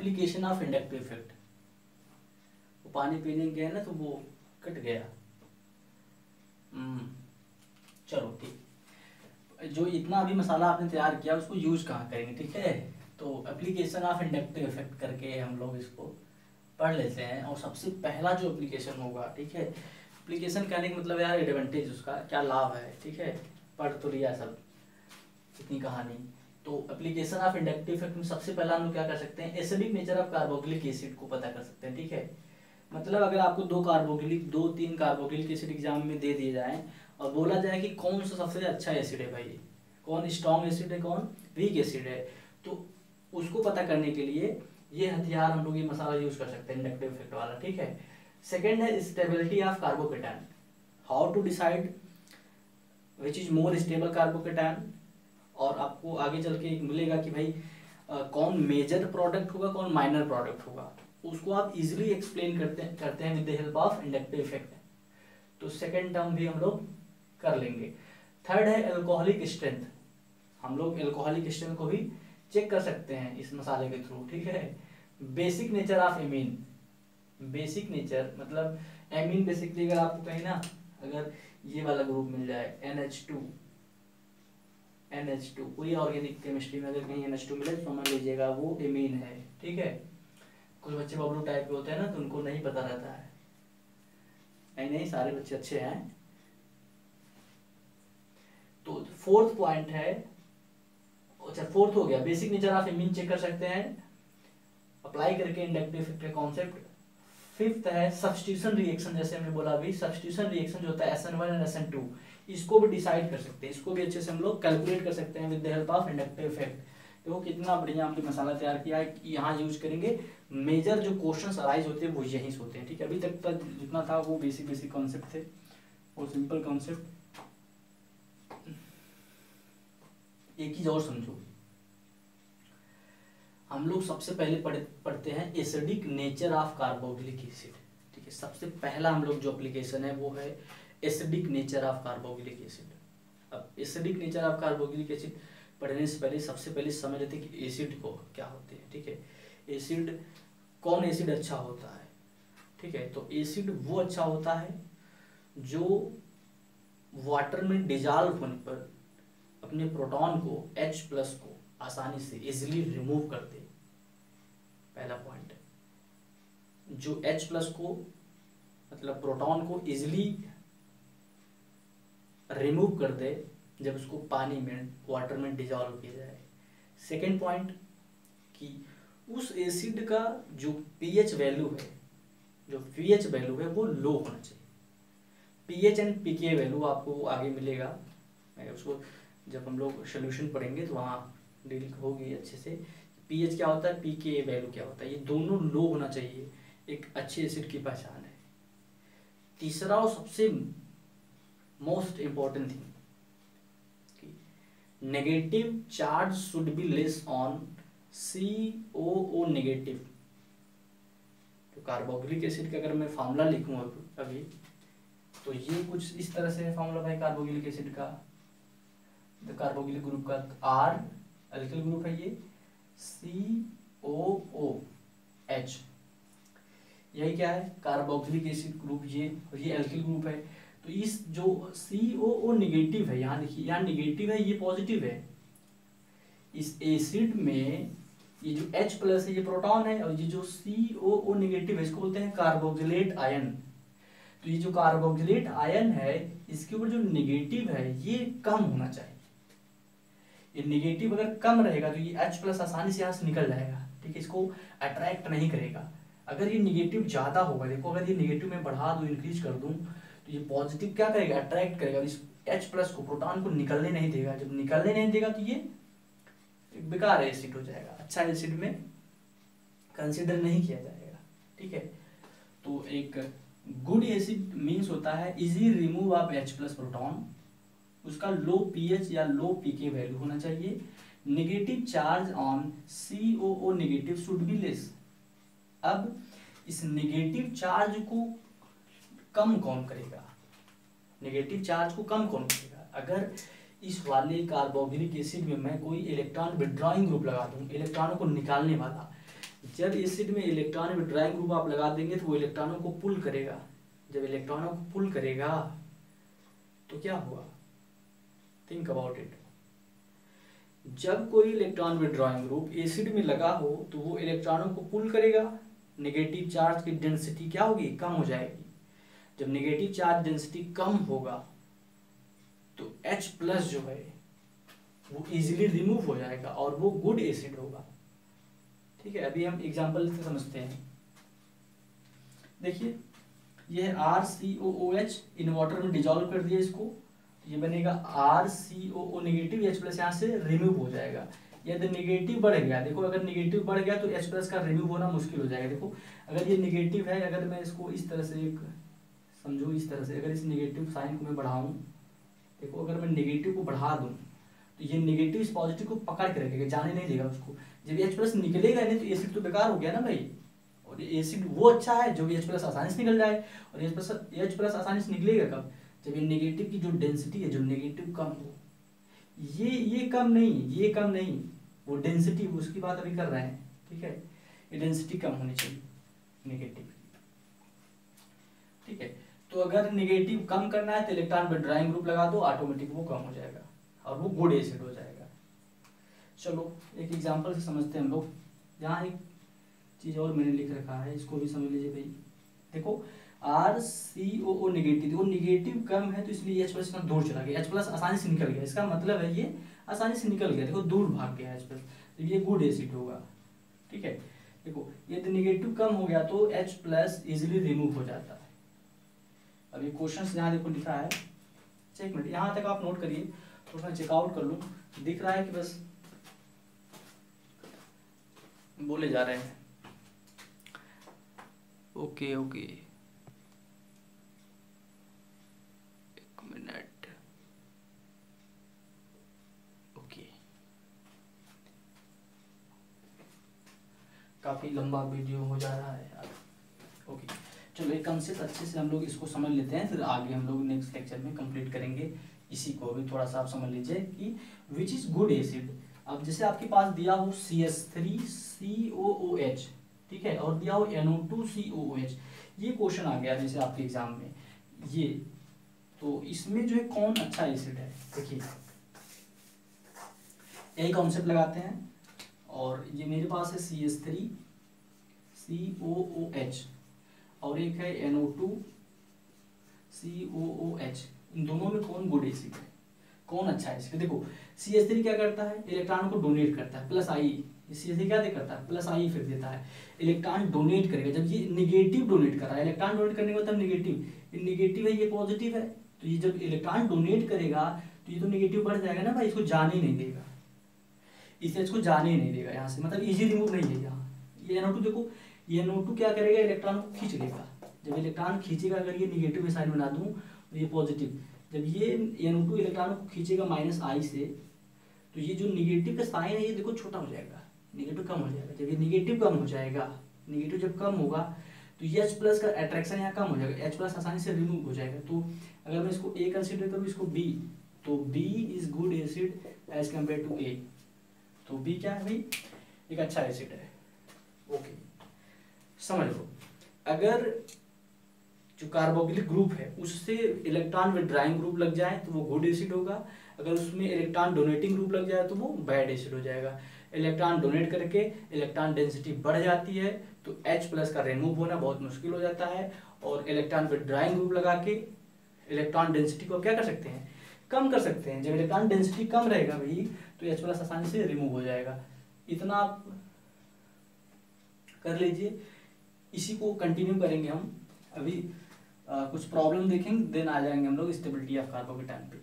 Application of inductive effect. वो पानी पीने गए ना तो वो कट गया। चलो ठीक, जो इतना अभी मसाला आपने तैयार किया उसको यूज कहाँ करेंगे, ठीक है। तो एप्लीकेशन ऑफ इंडक्टिव इफेक्ट करके हम लोग इसको पढ़ लेते हैं। और सबसे पहला जो एप्लीकेशन होगा, ठीक है, एप्लीकेशन कहने का मतलब यार एडवांटेज, उसका क्या लाभ है, ठीक है, पढ़ तो लिया सब इतनी कहानी। तो एप्लीकेशन ऑफ इंडक्टिव इफेक्ट में सबसे पहला हम लोग क्या कर सकते हैं, acidic nature of carboxylic acid को पता कर सकते हैं, ठीक है। मतलब अगर आपको दो तीन कार्बोक्सिलिक एसिड एग्जाम में दे दिए जाए और बोला जाए कि कौन सा सबसे अच्छा एसिड है भाई, कौन स्ट्रॉन्ग एसिड है, कौन वीक एसिड है, तो उसको पता करने के लिए ये हथियार हम लोग ये मसाला यूज कर सकते हैं इंडक्टिव इफेक्ट वाला, ठीक है। सेकेंड है stability of carbocation, how to decide which is more stable carbocation. और आपको आगे चल के मिलेगा कि भाई कौन मेजर प्रोडक्ट होगा, कौन माइनर प्रोडक्ट होगा, उसको आप इजीली एक्सप्लेन करते हैं with the help of inductive effect. तो सेकेंड टर्म भी हम लोग कर लेंगे। थर्ड है एल्कोहलिक स्ट्रेंथ, हम लोग एल्कोहलिक स्ट्रेंथ को भी चेक कर सकते हैं इस मसाले के थ्रू, ठीक है। Basic nature of amine, basic nature मतलब एमीन बेसिकली अगर आपको कहीं ना अगर ये वाला ग्रुप मिल जाए NH2 कोई ऑर्गेनिक केमिस्ट्री में अगर कहीं NH2 मिले तो समझ लीजिएगा वो एमीन है, ठीक है। कुछ बच्चे बबलू टाइप के होते हैं ना तो उनको नहीं पता रहता है, नहीं सारे बच्चे अच्छे हैं। तो फोर्थ पॉइंट है, अच्छा फोर्थ हो गया, basic nature of amine check कर सकते हैं अप्लाई करके इंडक्टिव इफेक्ट का कॉन्सेप्ट। फिफ्थ है सब्स्टिट्यूशन रिएक्शन, जैसे हमने बोला अभी सब्स्टिट्यूशन रिएक्शन जो होता है SN1 एंड SN2, इसको भी डिसाइड कर सकते हैं, इसको भी अच्छे से हम लोग कैलकुलेट कर सकते हैं with the help of inductive effect. देखो कितना बढ़िया हमने मसाला तैयार किया है, यहाँ यूज करेंगे। मेजर जो क्वेश्चंस अराइज होते हैं वो यहीं से होते हैं, ठीक है। अभी तक जितना था वो बेसिक कॉन्सेप्ट थे, वो सिंपल कॉन्सेप्ट। एक चीज और समझो, हम लोग सबसे पहले पढ़ते हैं acidic nature of carboxylic acid, ठीक है। सबसे पहला हम लोग जो एप्लीकेशन है वो है acidic nature of carboxylic acid. अब acidic nature of carboxylic acid पढ़ने से पहले सबसे पहले समझ लेते हैं कि एसिड को क्या होते हैं, ठीक है। एसिड, कौन एसिड अच्छा होता है, ठीक है। तो एसिड वो अच्छा होता है जो वाटर में डिजॉल्व होने पर अपने प्रोटॉन को H+ को आसानी से इजिली रिमूव कर दे, पहला पॉइंट। जो H+ को मतलब प्रोटॉन को इजिली रिमूव कर दे जब उसको पानी में वाटर में डिजॉल्व किया जाए। सेकेंड पॉइंट कि उस एसिड का जो pH वैल्यू है, जो pH वैल्यू है वो लो होना चाहिए। pH एंड pK वैल्यू आपको आगे मिलेगा, मैं उसको जब हम लोग सोल्यूशन पढ़ेंगे तो वहाँ डील होगी अच्छे से। pH क्या होता है, pK वैल्यू क्या होता है, ये दोनों लो होना चाहिए, एक अच्छे एसिड की पहचान है। तीसरा और सबसे most important thing, negative charge should be less on COO negative. तो कार्बोक्सिलिक एसिड का अगर मैं फार्मूला लिखूं अभी तो ये कुछ इस तरह से है फार्मूला भाई कार्बोक्सिलिक एसिड का, कार्बोक्सिलिक ग्रुप का R अल्किल ग्रुप है ये, COOH, यही क्या है कार्बोक्सिलिक एसिड ग्रुप ये, और ये अल्किल ग्रुप है। तो इस जो COO नेगेटिव है, यहाँ देखिए यहाँ नेगेटिव है, ये पॉजिटिव है। इस एसिड में ये जो H+ है ये प्रोटॉन है, और ये जो COO नेगेटिव है इसको बोलते हैं कार्बोक्सिलेट आयन। तो ये जो कार्बोक्सिलेट आयन है इसके ऊपर जो नेगेटिव है ये कम होना चाहिए। ये नेगेटिव अगर कम रहेगा तो ये H+ आसानी से यहाँ से निकल जाएगा, ठीक है, इसको अट्रैक्ट नहीं करेगा। अगर ये नेगेटिव ज़्यादा होगा, देखो अगर ये नेगेटिव में बढ़ा दूँ, इंक्रीज कर दूँ, तो ये पॉजिटिव क्या करेगा, अट्रैक्ट करेगा, इस H+ को, प्रोटॉन को निकलने नहीं देगा। जब निकलने नहीं देगा तो ये बेकार एसिड हो जाएगा, अच्छा एसिड में कंसिडर नहीं किया जाएगा, ठीक है। तो एक गुड एसिड मीन्स होता है easy remove of H+ proton, उसका लो pH या लो pK वैल्यू होना चाहिए। Negative charge on COO negative should be less. अब इस नेगेटिव चार्ज को कम कौन करेगा, नेगेटिव चार्ज को कम कौन करेगा, अगर इस वाले कार्बोक्सिलिक एसिड में मैं कोई इलेक्ट्रॉन विड्रॉइंग ग्रुप लगा दूं, इलेक्ट्रॉनों को निकालने वाला, जब एसिड में इलेक्ट्रॉन विड्रॉइंग ग्रुप आप लगा देंगे तो वो इलेक्ट्रॉनों को पुल करेगा। जब इलेक्ट्रॉनों को पुल करेगा तो क्या हुआ, थिंक अबाउट इट। जब कोई इलेक्ट्रॉन विड्रॉइंग ग्रुप एसिड में लगा हो तो वो इलेक्ट्रॉनों को पुल करेगा, नेगेटिव चार्ज की डेंसिटी क्या होगी, कम हो जाएगी। जब नेगेटिव चार्ज डेंसिटी कम होगा तो H+ जो है वो इजीली रिमूव हो जाएगा और वो गुड एसिड होगा। ठीक है, अभी हम एग्जांपल से समझते हैं। देखिए ये RCOOH इन वाटर में डिजोल्व कर दिया इसको, ये बनेगा RCOO नेगेटिव, H+ यहाँ से रिमूव हो जाएगा। यदि नेगेटिव बढ़ गया, देखो अगर नेगेटिव बढ़ गया तो H+ का रिमूव होना मुश्किल हो जाएगा। देखो अगर ये नेगेटिव है, अगर मैं इसको इस तरह से एक समझो, इस तरह से अगर इस नेगेटिव साइन को मैं बढ़ाऊं, देखो अगर मैं नेगेटिव को बढ़ा दूं तो ये नेगेटिव इस पॉजिटिव को पकड़ के रखेगा, जाने नहीं देगा उसको। जब H+ निकलेगा नहीं तो एसिड तो बेकार हो गया ना भाई। और एसिड वो अच्छा है जो H+ आसानी से निकल जाए, और H+ आसानी से निकलेगा कब, जब ये नेगेटिव की जो डेंसिटी है, जो नेगेटिव कम हो। ये कम नहीं, वो डेंसिटी उसकी बात अभी कर रहे हैं। ठीक है, ये डेंसिटी कम होनी चाहिए नेगेटिव। ठीक है, तो अगर नेगेटिव कम करना है तो इलेक्ट्रॉन विड्रॉइंग ग्रुप लगा दो, ऑटोमेटिक वो कम हो जाएगा और वो गुड एसिड हो जाएगा। चलो एक एग्जांपल से समझते हैं हम लोग। यहाँ एक चीज और मैंने लिख रखा है, इसको भी समझ लीजिए भाई। देखो RCOO नेगेटिव, वो नेगेटिव कम है तो इसलिए H+ ना दूर चला गया, H+ आसानी से निकल गया। इसका मतलब है ये आसानी से निकल गया, देखो दूर भाग गया H+, तो ये गुड एसिड होगा। ठीक है, देखो यदि नेगेटिव कम हो गया तो H+ इजिली रिमूव हो जाता है। अब ये क्वेश्चन यहाँ देखो लिखा है, एक मिनट यहाँ तक आप नोट करिए, तो मैं चेकआउट कर लूँ। दिख रहा है कि बस बोले जा रहे हैं। ओके, एक मिनट। ओके, काफी लंबा वीडियो हो जा रहा है यार। ओके, चलो एक कंसेप्ट अच्छे से हम लोग इसको समझ लेते हैं, फिर आगे हम लोग नेक्स्ट लेक्चर में कंप्लीट करेंगे। इसी को भी थोड़ा सा आप समझ लीजिए कि विच इज गुड एसिड। अब जैसे आपके पास दिया हो CH3COOH, ठीक है, और दिया हो NO2COOH, ये क्वेश्चन आ गया जैसे आपके एग्जाम में ये, तो इसमें जो है कौन अच्छा एसिड है। देखिए यही कॉन्सेप्ट लगाते हैं, और ये मेरे पास है CH3COOH और एक है NO2COOH। इन दोनों में कौन गुड एसिड है, कौन अच्छा एसिड। देखो CH3 क्या करता है, इलेक्ट्रॉन को डोनेट करता है, प्लस आई। CH3 क्या करता है, प्लस आई इफेक्ट देता है, इलेक्ट्रॉन डोनेट करेगा। जब ये नेगेटिव डोनेट कर रहा है, इलेक्ट्रॉन डोनेट करने का मतलब नेगेटिव, ये नेगेटिव है ये पॉजिटिव है, तो ये जब इलेक्ट्रॉन डोनेट करेगा तो ये तो नेगेटिव बढ़ जाएगा ना भाई, इसको जाने ही नहीं देगा, इसे इसको जाने ही नहीं देगा यहाँ से, मतलब इजी रिमूव नहीं है यहाँ। ये NO2 देखो, ये NO2 क्या करेगा, इलेक्ट्रॉन को खींच लेगा। जब इलेक्ट्रॉन खींचेगा, अगर ये निगेटिव में साइन बना दूं तो ये पॉजिटिव, जब ये NO2 इलेक्ट्रॉन को खींचेगा -I से, तो ये जो निगेटिव का साइन है ये देखो छोटा हो जाएगा, नेगेटिव कम हो जाएगा। जब ये नेगेटिव कम हो जाएगा, नेगेटिव जब कम होगा तो ये H+ का अट्रैक्शन यहाँ कम हो जाएगा, H+ आसानी से रिमूव हो जाएगा। तो अगर मैं इसको A कंसिडर करूँ, इसको B, तो B is good acid as compare to A। तो B क्या है भाई, एक अच्छा एसिड है। ओके, समझ लो। अगर जो कार्बोक्सिलिक ग्रुप है उससे इलेक्ट्रॉन विड्रॉइंग ग्रुप लग जाए तो वो गुड एसिड होगा, अगर उसमें इलेक्ट्रॉन डोनेटिंग ग्रुप लग जाए तो वो बैड एसिड हो जाएगा। इलेक्ट्रॉन डोनेट करके इलेक्ट्रॉन डेंसिटी बढ़ जाती है तो H+ का रिमूव होना बहुत मुश्किल हो जाता है, और इलेक्ट्रॉन विड्रॉइंग ग्रुप लगा के इलेक्ट्रॉन डेंसिटी को क्या कर सकते हैं, कम कर सकते हैं। जब इलेक्ट्रॉन डेंसिटी कम रहेगा भाई तो H+ आसानी से रिमूव हो जाएगा। इतना आप कर लीजिए, इसी को कंटिन्यू करेंगे हम। अभी कुछ प्रॉब्लम देखेंगे, देन आ जाएंगे हम लोग स्टेबिलिटी ऑफ कार्बो के टाइम पे।